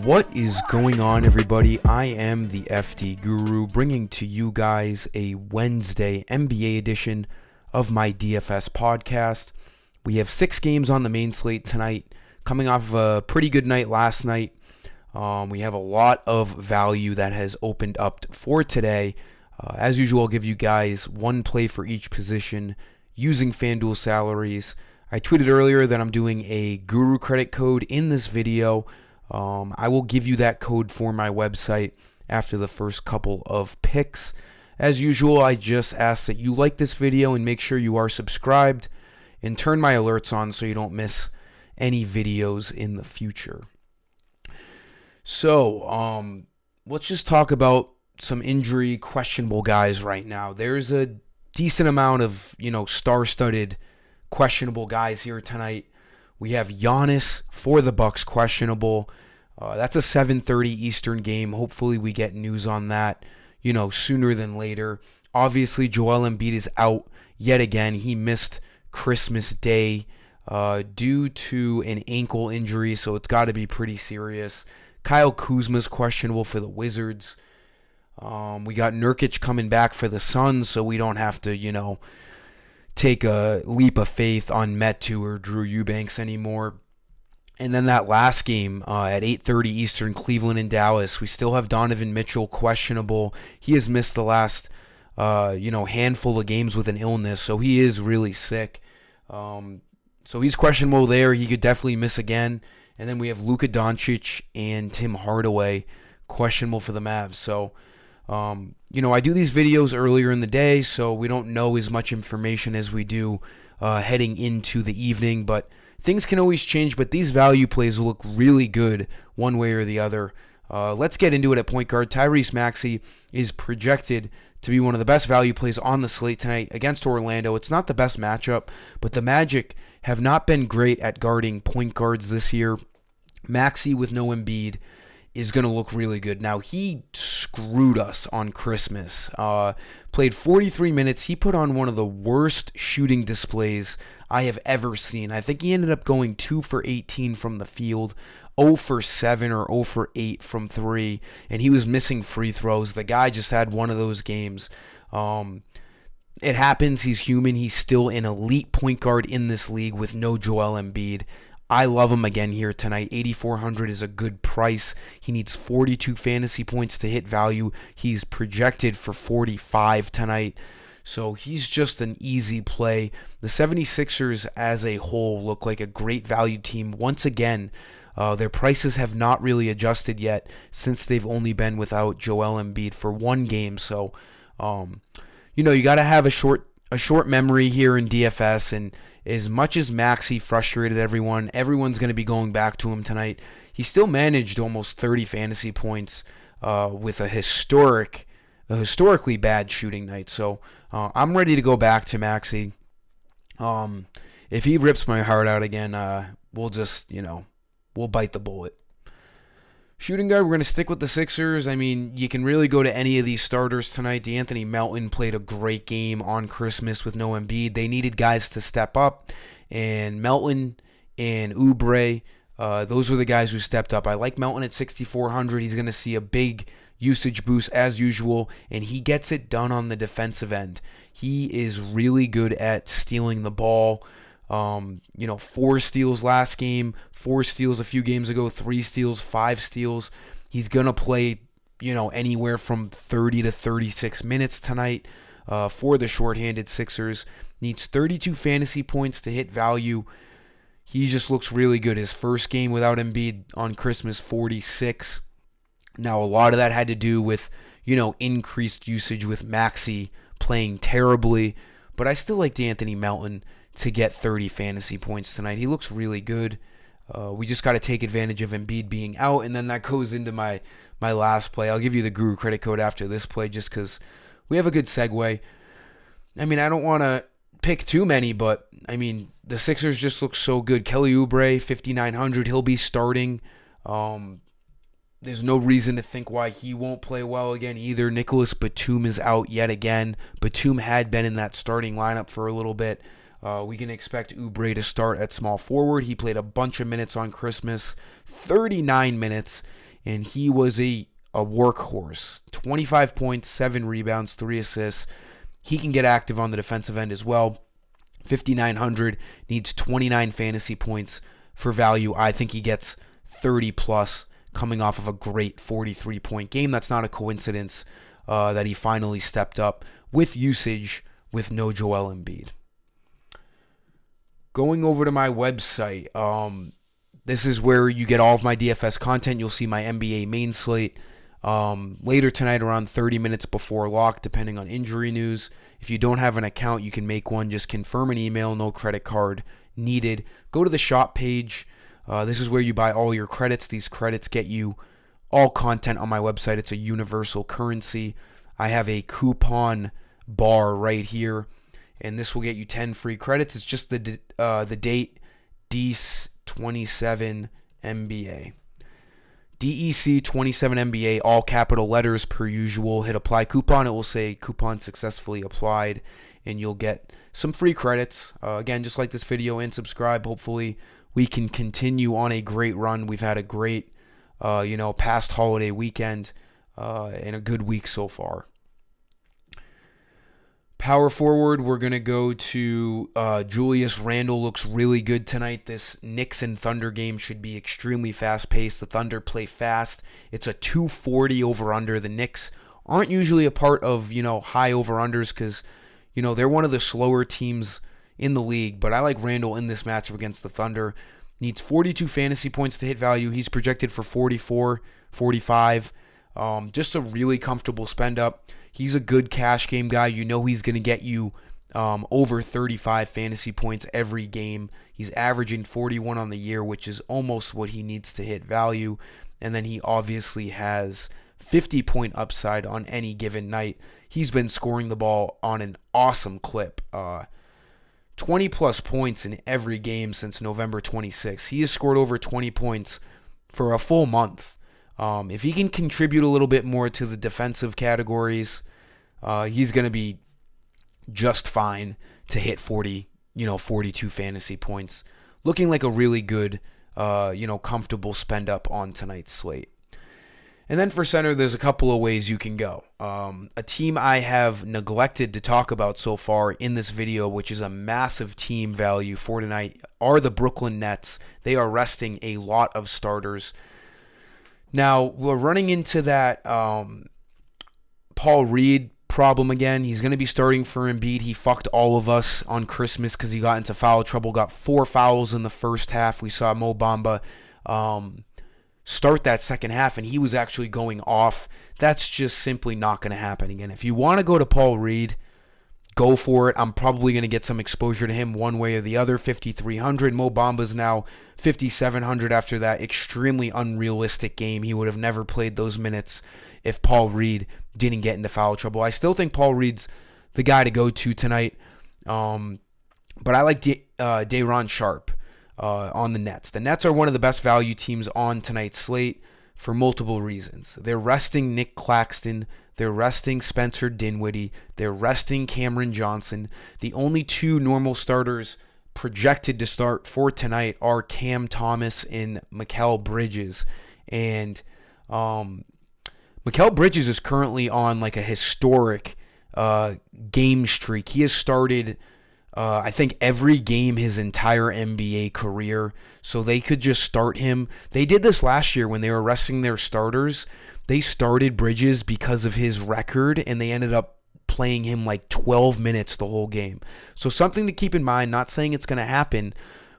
What is going on, everybody? I am the FD Guru, bringing to you guys a Wednesday NBA edition of my DFS podcast. We have 6 games on the main slate tonight, coming off of a pretty good night last night. We have a lot of value that has opened up for today. As usual, I'll give you guys one play for each position using FanDuel salaries. I tweeted earlier that I'm doing a Guru credit code in this video. I will give you that code for my website after the first couple of picks. As usual, I just ask that you like this video and make sure you are subscribed and turn my alerts on so you don't miss any videos in the future. So, let's just talk about some injury questionable guys right now. There's a decent amount of, star-studded questionable guys here tonight. We have Giannis for the Bucks questionable. That's a 7:30 Eastern game. Hopefully we get news on that, sooner than later. Obviously, Joel Embiid is out yet again. He missed Christmas Day due to an ankle injury, so it's got to be pretty serious. Kyle Kuzma's questionable for the Wizards. We got Nurkic coming back for the Suns, so we don't have to, take a leap of faith on Metu or Drew Eubanks anymore. And then that last game at 8:30 Eastern, Cleveland and Dallas, we still have Donovan Mitchell questionable. He has missed the last, handful of games with an illness, so he is really sick. So he's questionable there. He could definitely miss again. And then we have Luka Doncic and Tim Hardaway questionable for the Mavs. So, I do these videos earlier in the day, so we don't know as much information as we do heading into the evening, but things can always change. But these value plays will look really good one way or the other. Let's get into it at point guard. Tyrese Maxey is projected to be one of the best value plays on the slate tonight against Orlando. It's not the best matchup, but the Magic have not been great at guarding point guards this year. Maxey with no Embiid is going to look really good. Now, he screwed us on Christmas. Played 43 minutes. He put on one of the worst shooting displays I have ever seen. I think he ended up going 2 for 18 from the field, 0 for 7 or 0 for 8 from 3, and he was missing free throws. The guy just had one of those games. It happens. He's human. He's still an elite point guard in this league with no Joel Embiid. I love him again here tonight. 8,400 is a good price. He needs 42 fantasy points to hit value. He's projected for 45 tonight. So he's just an easy play. The 76ers as a whole look like a great value team. Once again, their prices have not really adjusted yet since they've only been without Joel Embiid for one game. So, you got to have a short memory here in DFS, and as much as Maxey frustrated everyone's going to be going back to him tonight. He still managed almost 30 fantasy points with a historically bad shooting night. So I'm ready to go back to Maxey. If he rips my heart out again, we'll just, we'll bite the bullet. Shooting guard, we're going to stick with the Sixers. I mean, you can really go to any of these starters tonight. DeAnthony Melton played a great game on Christmas with no Embiid. They needed guys to step up, and Melton and Oubre, those were the guys who stepped up. I like Melton at 6,400. He's going to see a big usage boost as usual, and he gets it done on the defensive end. He is really good at stealing the ball. 4 steals last game, 4 steals a few games ago, 3 steals, 5 steals. He's going to play, anywhere from 30 to 36 minutes tonight for the shorthanded Sixers. Needs 32 fantasy points to hit value. He just looks really good. His first game without Embiid on Christmas, 46. Now, a lot of that had to do with, increased usage with Maxey playing terribly. But I still like DeAnthony Melton to get 30 fantasy points tonight. He looks really good. We just got to take advantage of Embiid being out, and then that goes into my last play. I'll give you the Guru credit code after this play just because we have a good segue. I mean, I don't want to pick too many, but, the Sixers just look so good. Kelly Oubre, 5,900. He'll be starting. There's no reason to think why he won't play well again either. Nicholas Batum is out yet again. Batum had been in that starting lineup for a little bit. We can expect Oubre to start at small forward. He played a bunch of minutes on Christmas, 39 minutes and he was a workhorse. 25 points, 7 rebounds, 3 assists. He can get active on the defensive end as well. 5,900, needs 29 fantasy points for value. I think he gets 30 plus coming off of a great 43-point game. That's not a coincidence that he finally stepped up with usage with no Joel Embiid. Going over to my website, this is where you get all of my DFS content. You'll see my NBA main slate later tonight around 30 minutes before lock, depending on injury news. If you don't have an account, you can make one. Just confirm an email, no credit card needed. Go to the shop page. This is where you buy all your credits. These credits get you all content on my website. It's a universal currency. I have a coupon bar right here, and this will get you 10 free credits. It's just the date DEC27 NBA. DEC27 NBA, all capital letters per usual. Hit apply coupon. It will say coupon successfully applied, and you'll get some free credits. Again, just like this video, and subscribe. Hopefully, we can continue on a great run. We've had a great, past holiday weekend and a good week so far. Power forward, we're going to go to Julius Randle. Looks really good tonight. This Knicks and Thunder game should be extremely fast-paced. The Thunder play fast. It's a 240 over-under. The Knicks aren't usually a part of, high over-unders because, they're one of the slower teams in the league. But I like Randle in this matchup against the Thunder. Needs 42 fantasy points to hit value. He's projected for 44, 45. Just a really comfortable spend-up. He's a good cash game guy. He's going to get you over 35 fantasy points every game. He's averaging 41 on the year, which is almost what he needs to hit value. And then he obviously has 50-point upside on any given night. He's been scoring the ball on an awesome clip. 20-plus points in every game since November 26. He has scored over 20 points for a full month. If he can contribute a little bit more to the defensive categories, he's going to be just fine to hit 42 fantasy points. Looking like a really good, comfortable spend up on tonight's slate. And then for center, there's a couple of ways you can go. A team I have neglected to talk about so far in this video, which is a massive team value for tonight, are the Brooklyn Nets. They are resting a lot of starters. Now, we're running into that Paul Reed problem again. He's going to be starting for Embiid. He fucked all of us on Christmas because he got into foul trouble, got 4 fouls in the first half. We saw Mo Bamba start that second half, and he was actually going off. That's just simply not going to happen again. If you want to go to Paul Reed, go for it. I'm probably going to get some exposure to him one way or the other. 5,300. Mo Bamba's now 5,700 after that extremely unrealistic game. He would have never played those minutes if Paul Reed didn't get into foul trouble. I still think Paul Reed's the guy to go to tonight. But I like Dron Sharp on the Nets. The Nets are one of the best value teams on tonight's slate for multiple reasons. They're resting Nick Claxton. They're resting Spencer Dinwiddie. They're resting Cameron Johnson. The only 2 normal starters projected to start for tonight are Cam Thomas and Mikal Bridges. And Mikal Bridges is currently on like a historic game streak. He has started, I think, every game his entire NBA career. So they could just start him. They did this last year when they were resting their starters. They started Bridges because of his record, and they ended up playing him like 12 minutes the whole game. So something to keep in mind, not saying it's going to happen,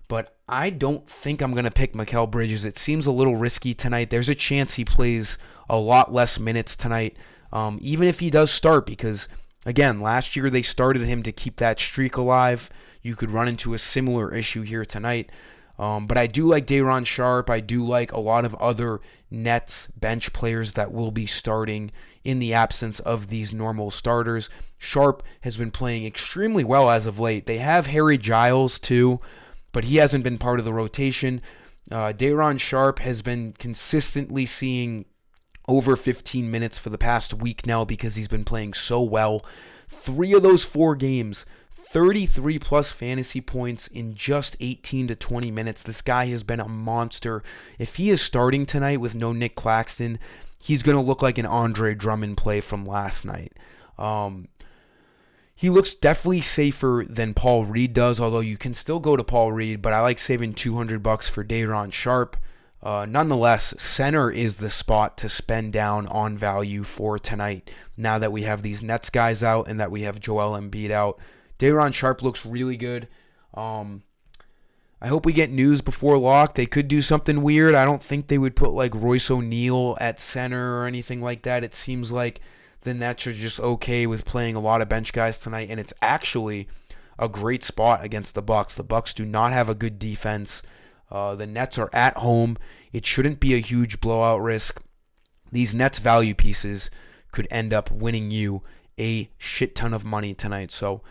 but I don't think I'm going to pick Mikal Bridges. It seems a little risky tonight. There's a chance he plays a lot less minutes tonight, even if he does start, because, again, last year they started him to keep that streak alive. You could run into a similar issue here tonight. But I do like Dron Sharp. I do like a lot of other Nets bench players that will be starting in the absence of these normal starters. Sharp has been playing extremely well as of late. They have Harry Giles too, but he hasn't been part of the rotation. Dron Sharp has been consistently seeing over 15 minutes for the past week now because he's been playing so well. 3 of those 4 games, 33 plus fantasy points in just 18 to 20 minutes. This guy has been a monster. If he is starting tonight with no Nick Claxton, he's going to look like an Andre Drummond play from last night. He looks definitely safer than Paul Reed does, although you can still go to Paul Reed, but I like saving $200 for Dron Sharp. Nonetheless, center is the spot to spend down on value for tonight now that we have these Nets guys out and that we have Joel Embiid out. Dron Sharp looks really good. I hope we get news before lock. They could do something weird. I don't think they would put like Royce O'Neal at center or anything like that. It seems like the Nets are just okay with playing a lot of bench guys tonight, and it's actually a great spot against the Bucks. The Bucks do not have a good defense. The Nets are at home. It shouldn't be a huge blowout risk. These Nets value pieces could end up winning you a shit ton of money tonight. So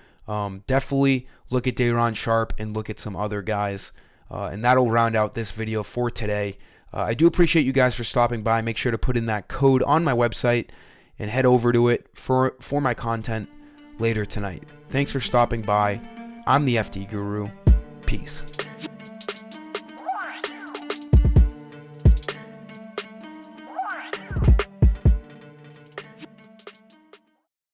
definitely look at Dron Sharp and look at some other guys. And that'll round out this video for today. I do appreciate you guys for stopping by. Make sure to put in that code on my website and head over to it for my content later tonight. Thanks for stopping by. I'm the FD Guru. Peace.